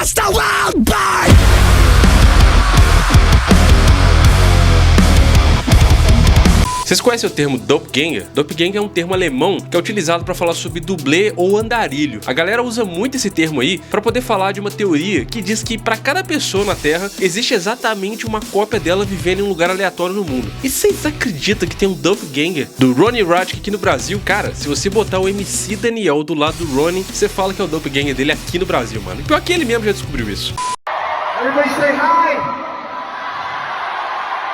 watch the world burn! Vocês conhecem o termo Doppelganger? Doppelganger é um termo alemão que é utilizado para falar sobre dublê ou andarilho. A galera usa muito esse termo aí para poder falar de uma teoria que diz que para cada pessoa na Terra existe exatamente uma cópia dela vivendo em um lugar aleatório no mundo. E vocês acreditam que tem um Doppelganger do Ronnie Radke aqui no Brasil? Cara, se você botar o MC Daniel do lado do Ronnie, você fala que é o Doppelganger dele aqui no Brasil, mano. E pior que ele mesmo já descobriu isso. Everybody say hi!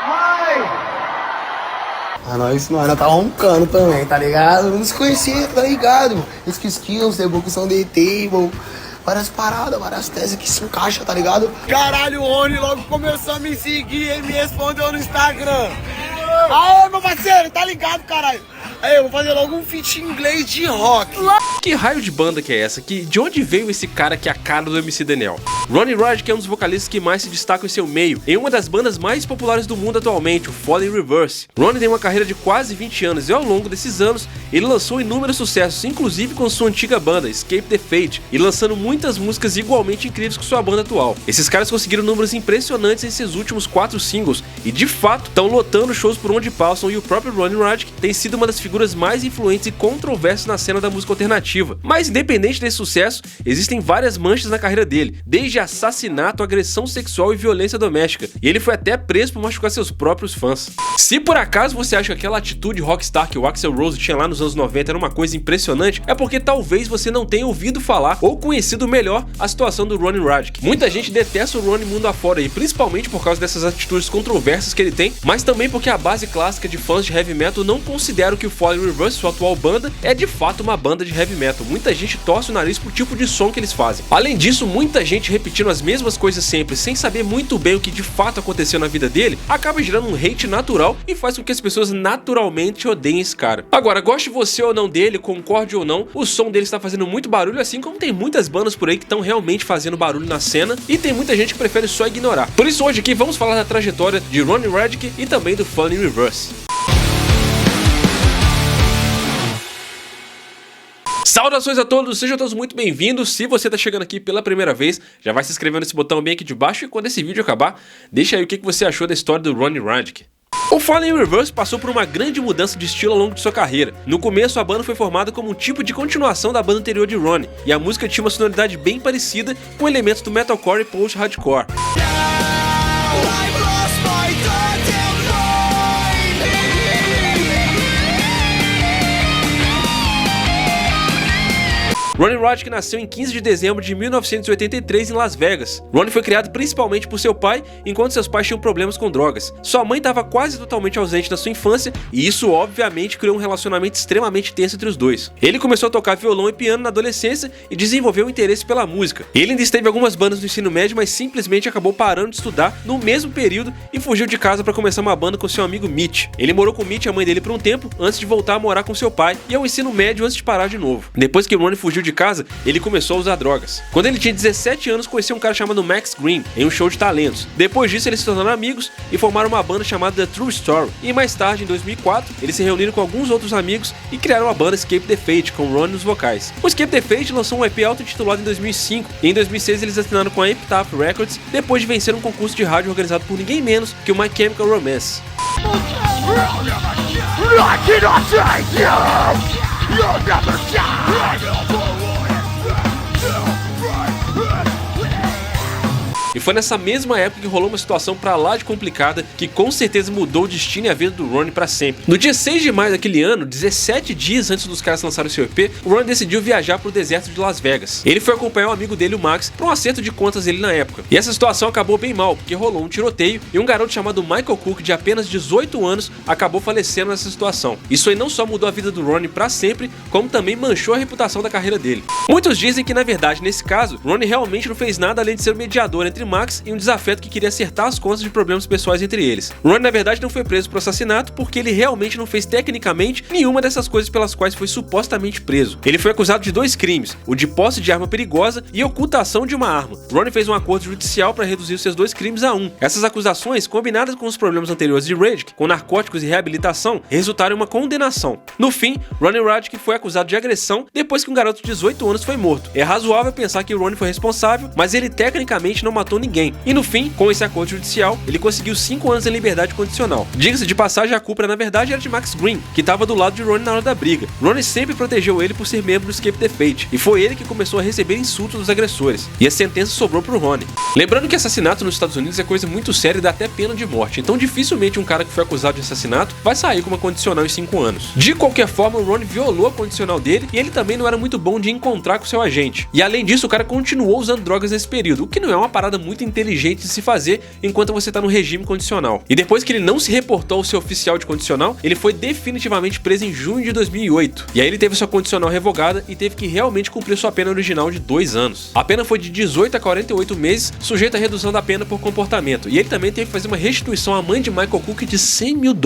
Hi! Nós tá roncando também, tá ligado? Não se conhecia, tá ligado? Skills, The Book são The Table, várias paradas, várias teses que se encaixam, tá ligado? Caralho, o Rony logo começou a me seguir e me respondeu no Instagram. Aê, meu parceiro, tá ligado, caralho? Aí, eu vou fazer logo um feat em inglês de rock. Que raio de banda que é essa? De onde veio esse cara que é a cara do MC Daniel? Ronnie Radke é um dos vocalistas que mais se destacam em seu meio, em uma das bandas mais populares do mundo atualmente, o Fallen Reverse. Ronnie tem uma carreira de quase 20 anos e ao longo desses anos, ele lançou inúmeros sucessos, inclusive com sua antiga banda, Escape the Fate, e lançando muitas músicas igualmente incríveis com sua banda atual. Esses caras conseguiram números impressionantes em seus últimos 4 singles, e de fato, estão lotando shows por onde passam, e o próprio Ronnie Radke tem sido uma das figuras mais influentes e controversas na cena da música alternativa. Mas independente desse sucesso, existem várias manchas na carreira dele, desde assassinato, agressão sexual e violência doméstica, e ele foi até preso por machucar seus próprios fãs. Se por acaso você acha que aquela atitude rockstar que o Axl Rose tinha lá nos anos 90 era uma coisa impressionante, é porque talvez você não tenha ouvido falar ou conhecido melhor a situação do Ronnie Radke. Muita gente detesta o Ronnie mundo afora, e principalmente por causa dessas atitudes controversas que ele tem, mas também porque a base clássica de fãs de heavy metal não considera que o Fallen Reverse, sua atual banda, é de fato uma banda de heavy metal. Muita gente torce o nariz pro tipo de som que eles fazem. Além disso, muita gente repetindo as mesmas coisas sempre, sem saber muito bem o que de fato aconteceu na vida dele, acaba gerando um hate natural e faz com que as pessoas naturalmente odeiem esse cara. Agora, goste você ou não dele, concorde ou não, o som dele está fazendo muito barulho, assim como tem muitas bandas por aí que estão realmente fazendo barulho na cena, e tem muita gente que prefere só ignorar. Por isso hoje aqui vamos falar da trajetória de Ronnie Radke e também do Fallen Reverse. Saudações a todos, sejam todos muito bem-vindos. Se você tá chegando aqui pela primeira vez, já vai se inscrevendo nesse botão bem aqui de baixo, e quando esse vídeo acabar, deixa aí o que você achou da história do Ronnie Radke. O Fallen Reverse passou por uma grande mudança de estilo ao longo de sua carreira. No começo, a banda foi formada como um tipo de continuação da banda anterior de Ronnie, e a música tinha uma sonoridade bem parecida com elementos do metalcore e post-hardcore. Ronnie Radke nasceu em 15 de dezembro de 1983 em Las Vegas. Ronnie foi criado principalmente por seu pai, enquanto seus pais tinham problemas com drogas. Sua mãe estava quase totalmente ausente na sua infância, e isso obviamente criou um relacionamento extremamente tenso entre os dois. Ele começou a tocar violão e piano na adolescência e desenvolveu um interesse pela música. Ele ainda esteve em algumas bandas no ensino médio, mas simplesmente acabou parando de estudar no mesmo período e fugiu de casa para começar uma banda com seu amigo Mitch. Ele morou com Mitch e a mãe dele por um tempo, antes de voltar a morar com seu pai e ao ensino médio antes de parar de novo. Depois que Ronnie fugiu de casa, ele começou a usar drogas. Quando ele tinha 17 anos, conheceu um cara chamado Max Green em um show de talentos. Depois disso, eles se tornaram amigos e formaram uma banda chamada The True Story. E mais tarde, em 2004, eles se reuniram com alguns outros amigos e criaram a banda Escape the Fate, com Ronnie nos vocais. O Escape the Fate lançou um EP auto-intitulado em 2005, e em 2006 eles assinaram com a Epitaph Records, depois de vencer um concurso de rádio organizado por ninguém menos que o My Chemical Romance. E foi nessa mesma época que rolou uma situação pra lá de complicada que com certeza mudou o destino e a vida do Ronnie pra sempre. No dia 6 de maio daquele ano, 17 dias antes dos caras lançarem seu EP, o Ronnie decidiu viajar pro deserto de Las Vegas. Ele foi acompanhar um amigo dele, o Max, pra um acerto de contas dele na época. E essa situação acabou bem mal, porque rolou um tiroteio e um garoto chamado Michael Cook, de apenas 18 anos, acabou falecendo nessa situação. Isso aí não só mudou a vida do Ronnie pra sempre, como também manchou a reputação da carreira dele. Muitos dizem que, na verdade, nesse caso, Ronnie realmente não fez nada além de ser o mediador entre Max e um desafeto que queria acertar as contas de problemas pessoais entre eles. Ronnie na verdade não foi preso por assassinato porque ele realmente não fez tecnicamente nenhuma dessas coisas pelas quais foi supostamente preso. Ele foi acusado de 2 crimes, o de posse de arma perigosa e ocultação de uma arma. Ronnie fez um acordo judicial para reduzir os seus 2 crimes a 1. Essas acusações, combinadas com os problemas anteriores de Radic, com narcóticos e reabilitação, resultaram em uma condenação. No fim, Ronnie Radic foi acusado de agressão depois que um garoto de 18 anos foi morto. É razoável pensar que Ronnie foi responsável, mas ele tecnicamente não matou ninguém. E no fim, com esse acordo judicial, ele conseguiu 5 anos em liberdade condicional. Diga-se de passagem, a culpa na verdade era de Max Green, que estava do lado de Ronnie na hora da briga. Ronnie sempre protegeu ele por ser membro do Escape the Fate, e foi ele que começou a receber insultos dos agressores. E a sentença sobrou pro Ronnie. Lembrando que assassinato nos Estados Unidos é coisa muito séria e dá até pena de morte, então dificilmente um cara que foi acusado de assassinato vai sair com uma condicional em 5 anos. De qualquer forma, o Ronnie violou a condicional dele e ele também não era muito bom de encontrar com seu agente. E além disso, o cara continuou usando drogas nesse período, o que não é uma parada muito inteligente de se fazer enquanto você tá no regime condicional. E depois que ele não se reportou ao seu oficial de condicional, ele foi definitivamente preso em junho de 2008. E aí ele teve sua condicional revogada e teve que realmente cumprir sua pena original de 2 anos. A pena foi de 18 a 48 meses, sujeita à redução da pena por comportamento. E ele também teve que fazer uma restituição à mãe de Michael Cook de $100 mil.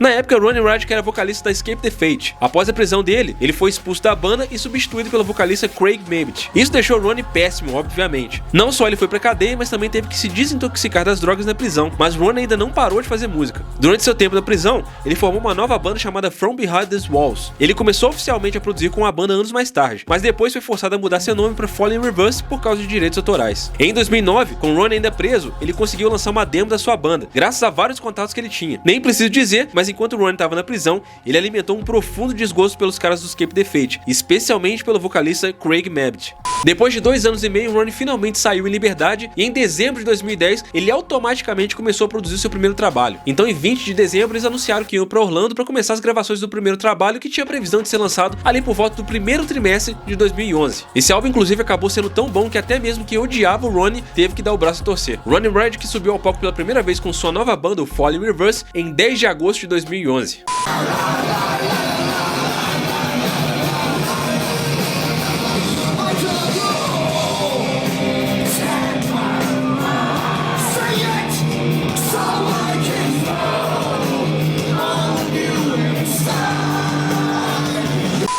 Na época, Ronnie Radic era vocalista da Escape the Fate. Após a prisão dele, ele foi expulso da banda e substituído pelo vocalista Craig Mabbott. Isso deixou Ronnie péssimo, obviamente. Não só ele foi pra cadeia, mas também teve que se desintoxicar das drogas na prisão. Mas Ronnie ainda não parou de fazer música. Durante seu tempo na prisão, ele formou uma nova banda chamada From Behind These Walls. Ele começou oficialmente a produzir com a banda anos mais tarde, mas depois foi forçado a mudar seu nome para Fallen Reverse por causa de direitos autorais. Em 2009, com Ronnie ainda preso, ele conseguiu lançar uma demo da sua banda, graças a vários contatos que ele tinha. Nem preciso dizer, mas enquanto Ronnie estava na prisão, ele alimentou um profundo desgosto pelos caras do Escape the Fate, especialmente pelo vocalista Craig Mabbott. Depois de 2 anos e meio, Ronnie finalmente saiu em liberdade e em dezembro de 2010, ele automaticamente começou a produzir seu primeiro trabalho. Então em 20 de dezembro, eles anunciaram que iam para Orlando para começar as gravações do primeiro trabalho, que tinha previsão de ser lançado ali por volta do primeiro trimestre de 2011. Esse álbum inclusive acabou sendo tão bom que até mesmo quem odiava o Ronnie teve que dar o braço a torcer. Ronnie Radic subiu ao palco pela primeira vez com sua nova banda, o Fallen Reverse, em 10 de agosto de 2011.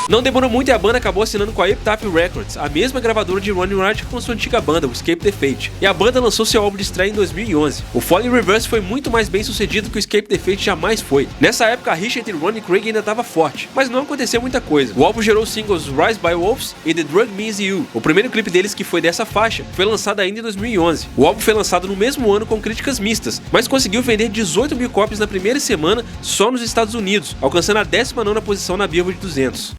Não demorou muito e a banda acabou assinando com a Epitaph Records, a mesma gravadora de Ronnie Radic com sua antiga banda, o Escape the Fate. E a banda lançou seu álbum de estreia em 2011. O Fallen Reverse foi muito mais bem sucedido que o Escape the Fate jamais foi. Nessa época, a rixa entre Ronnie e Craig ainda estava forte, mas não aconteceu muita coisa. O álbum gerou os singles Rise by Wolves e The Drug Me Is You. O primeiro clipe deles, que foi dessa faixa, foi lançado ainda em 2011. O álbum foi lançado no mesmo ano com críticas mistas, mas conseguiu vender 18 mil cópias na primeira semana só nos Estados Unidos, alcançando a 19ª posição na Billboard 200.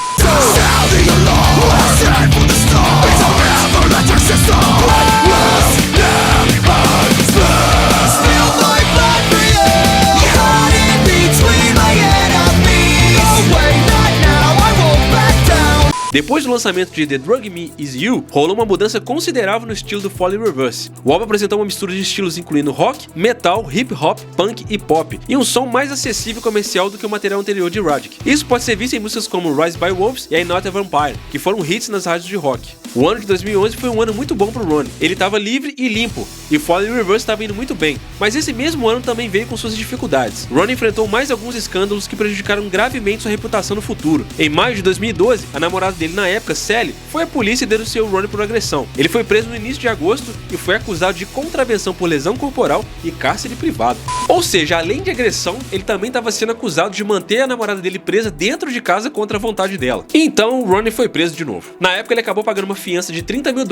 Depois do lançamento de The Drug Me Is You, rolou uma mudança considerável no estilo do Fallen Reverse. O álbum apresentou uma mistura de estilos incluindo rock, metal, hip hop, punk e pop, e um som mais acessível e comercial do que o material anterior de Radic. Isso pode ser visto em músicas como Rise by Wolves e I'm Not a Vampire, que foram hits nas rádios de rock. O ano de 2011 foi um ano muito bom pro Ronnie. Ele estava livre e limpo, e Fallen Reverse estava indo muito bem. Mas esse mesmo ano também veio com suas dificuldades. Ronnie enfrentou mais alguns escândalos que prejudicaram gravemente sua reputação no futuro. Em maio de 2012, a namorada dele na época, Sally, foi à polícia e denunciou Ronnie por agressão. Ele foi preso no início de agosto e foi acusado de contravenção por lesão corporal e cárcere privado. Ou seja, além de agressão, ele também estava sendo acusado de manter a namorada dele presa dentro de casa contra a vontade dela. Então, Ronnie foi preso de novo. Na época, ele acabou pagando uma fiança de $30 mil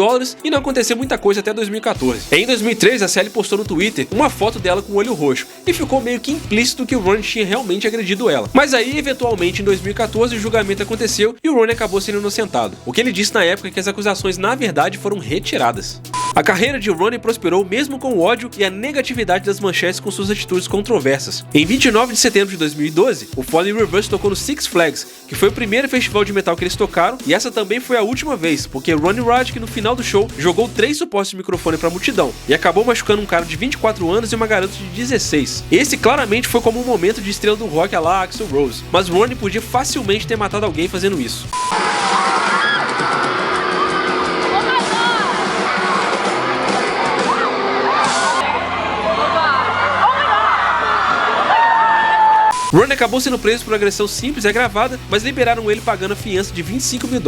e não aconteceu muita coisa até 2014. Em 2003, a Sally postou no Twitter uma foto dela com o olho roxo e ficou meio que implícito que o Ronnie tinha realmente agredido ela. Mas aí, eventualmente, em 2014, o julgamento aconteceu e o Ronnie acabou sendo inocentado. O que ele disse na época é que as acusações na verdade foram retiradas. A carreira de Ronnie prosperou mesmo com o ódio e a negatividade das manchetes com suas atitudes controversas. Em 29 de setembro de 2012, o Fallen Reverse tocou no Six Flags, que foi o primeiro festival de metal que eles tocaram, e essa também foi a última vez, porque Ronnie Radke no final do show jogou 3 supostos de microfone pra multidão, e acabou machucando um cara de 24 anos e uma garota de 16. Esse claramente foi como um momento de estrela do rock à la Axl Rose, mas Ronnie podia facilmente ter matado alguém fazendo isso. Ronnie acabou sendo preso por agressão simples e agravada, mas liberaram ele pagando a fiança de $25 mil.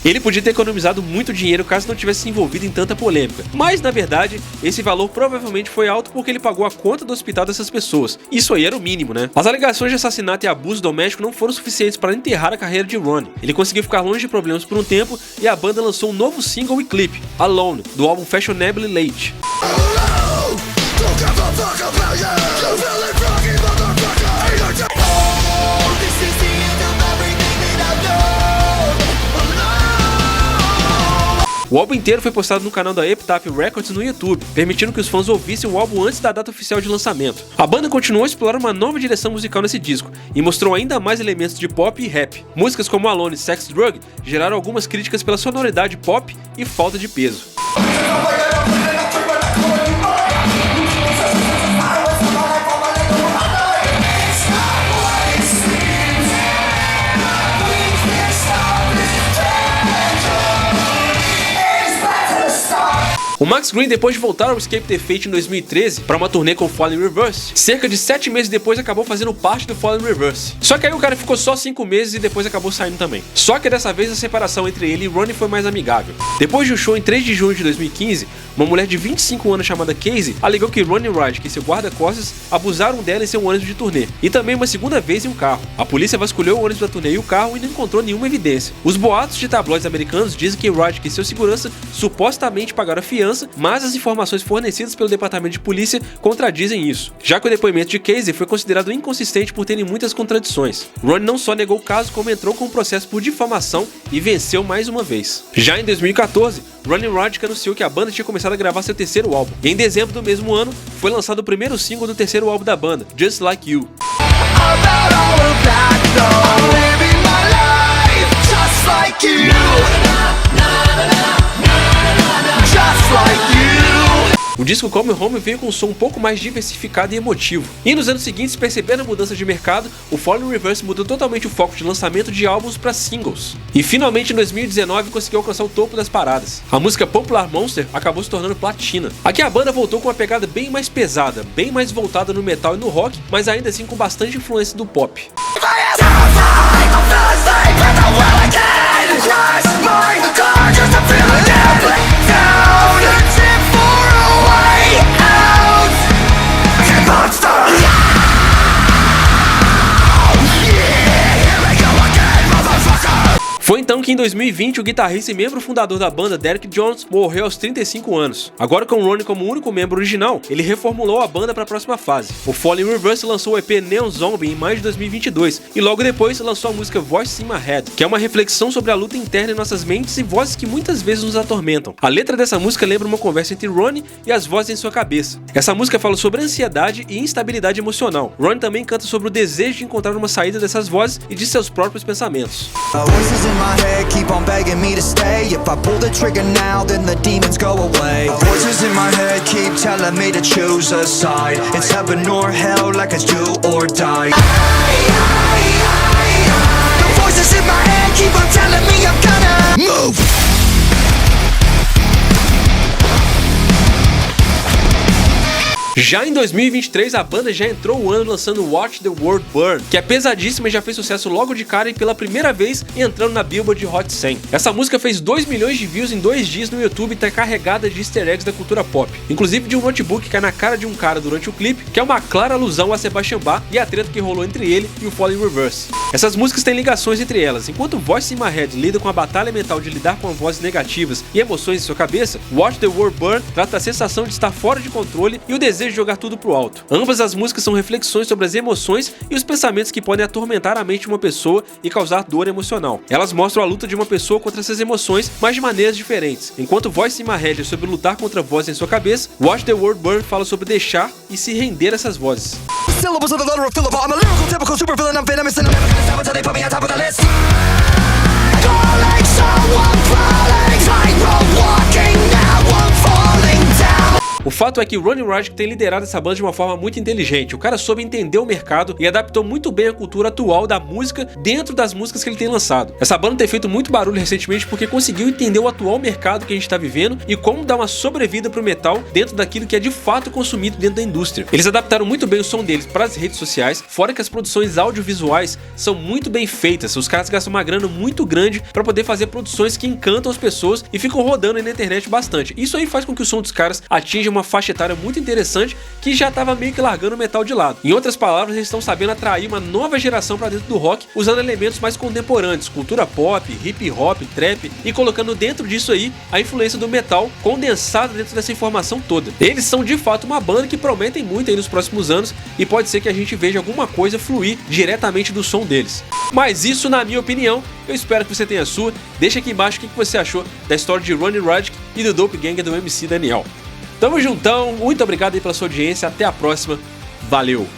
Ele podia ter economizado muito dinheiro caso não tivesse se envolvido em tanta polêmica, mas na verdade, esse valor provavelmente foi alto porque ele pagou a conta do hospital dessas pessoas. Isso aí era o mínimo, né? As alegações de assassinato e abuso doméstico não foram suficientes para enterrar a carreira de Ronnie. Ele conseguiu ficar longe de problemas por um tempo e a banda lançou um novo single e clipe, Alone, do álbum Fashionably Late. O álbum inteiro foi postado no canal da Epitaph Records no YouTube, permitindo que os fãs ouvissem o álbum antes da data oficial de lançamento. A banda continuou a explorar uma nova direção musical nesse disco, e mostrou ainda mais elementos de pop e rap. Músicas como Alone e Sex Drug geraram algumas críticas pela sonoridade pop e falta de peso. O Max Green, depois de voltar ao Escape the Fate em 2013 para uma turnê com o Fallen Reverse, cerca de 7 meses depois acabou fazendo parte do Fallen Reverse. Só que aí o cara ficou só 5 meses e depois acabou saindo também. Só que dessa vez a separação entre ele e Ronnie foi mais amigável. Depois de um show em 3 de junho de 2015, uma mulher de 25 anos chamada Casey alegou que Ronnie Radke e seu guarda-costas abusaram dela em seu ônibus de turnê, e também uma segunda vez em um carro. A polícia vasculhou o ônibus da turnê e o carro e não encontrou nenhuma evidência. Os boatos de tabloides americanos dizem que Radke e seu segurança supostamente pagaram a fiança, mas as informações fornecidas pelo departamento de polícia contradizem isso, já que o depoimento de Casey foi considerado inconsistente por terem muitas contradições. Ronnie não só negou o caso, como entrou com um processo por difamação e venceu mais uma vez. Já em 2014, Ronnie Radke anunciou que a banda tinha começado a gravar seu terceiro álbum, e em dezembro do mesmo ano foi lançado o primeiro single do terceiro álbum da banda, Just Like You. O disco Come Home veio com um som um pouco mais diversificado e emotivo. E nos anos seguintes, percebendo a mudança de mercado, o Fallen Reverse mudou totalmente o foco de lançamento de álbuns para singles. E finalmente em 2019 conseguiu alcançar o topo das paradas. A música Popular Monster acabou se tornando platina. Aqui a banda voltou com uma pegada bem mais pesada, bem mais voltada no metal e no rock, mas ainda assim com bastante influência do pop. Foi então que em 2020 o guitarrista e membro fundador da banda, Derek Jones, morreu aos 35 anos. Agora com Ronnie como único membro original, ele reformulou a banda para a próxima fase. O Fallen Reverse lançou o EP Neon Zombie em maio de 2022 e logo depois lançou a música Voices in My Head, que é uma reflexão sobre a luta interna em nossas mentes e vozes que muitas vezes nos atormentam. A letra dessa música lembra uma conversa entre Ronnie e as vozes em sua cabeça. Essa música fala sobre ansiedade e instabilidade emocional. Ronnie também canta sobre o desejo de encontrar uma saída dessas vozes e de seus próprios pensamentos. My head keep on begging me to stay. If I pull the trigger now, then the demons go away. Voices in my head keep telling me to choose a side. It's heaven or hell, like it's do or die. The voices in my head keep on telling me I'm gonna move. Já em 2023, a banda já entrou o ano lançando Watch the World Burn, que é pesadíssima e já fez sucesso logo de cara e pela primeira vez entrando na Billboard Hot 100. Essa música fez 2 milhões de views em 2 dias no YouTube e tá carregada de easter eggs da cultura pop, inclusive de um notebook que cai na cara de um cara durante o clipe, que é uma clara alusão a Sebastian Bach e a treta que rolou entre ele e o Fallen Reverse. Essas músicas têm ligações entre elas. Enquanto Voices in My Head lida com a batalha mental de lidar com vozes negativas e emoções em sua cabeça, Watch the World Burn trata a sensação de estar fora de controle e o desejo desejo de jogar tudo pro alto. Ambas as músicas são reflexões sobre as emoções e os pensamentos que podem atormentar a mente de uma pessoa e causar dor emocional. Elas mostram a luta de uma pessoa contra essas emoções, mas de maneiras diferentes. Enquanto Voice in My Head é sobre lutar contra vozes em sua cabeça, Watch the World Burn fala sobre deixar e se render a essas vozes. Syllables of the letter of Philip. I'm a lyrical, typical supervillain. I'm venomous and I'm never gonna stop until they put me on top of the list. Calling someone, crawling, tightrope walking, now I'm falling down. O fato é que Ronnie Radke tem liderado essa banda de uma forma muito inteligente. O cara soube entender o mercado e adaptou muito bem a cultura atual da música dentro das músicas que ele tem lançado. Essa banda tem feito muito barulho recentemente porque conseguiu entender o atual mercado que a gente está vivendo e como dar uma sobrevida pro metal dentro daquilo que é de fato consumido dentro da indústria. Eles adaptaram muito bem o som deles para as redes sociais, fora que as produções audiovisuais são muito bem feitas. Os caras gastam uma grana muito grande para poder fazer produções que encantam as pessoas e ficam rodando aí na internet bastante. Isso aí faz com que o som dos caras atinja uma faixa etária muito interessante que já estava meio que largando o metal de lado. Em outras palavras, eles estão sabendo atrair uma nova geração para dentro do rock, usando elementos mais contemporâneos, cultura pop, hip hop, trap, e colocando dentro disso aí a influência do metal condensada dentro dessa informação toda. Eles são de fato uma banda que prometem muito aí nos próximos anos e pode ser que a gente veja alguma coisa fluir diretamente do som deles. Mas isso, na minha opinião, eu espero que você tenha a sua. Deixa aqui embaixo o que você achou da história de Ronnie Radke e do Doppelganger do MC Daniel. Tamo juntão, muito obrigado aí pela sua audiência, até a próxima, valeu!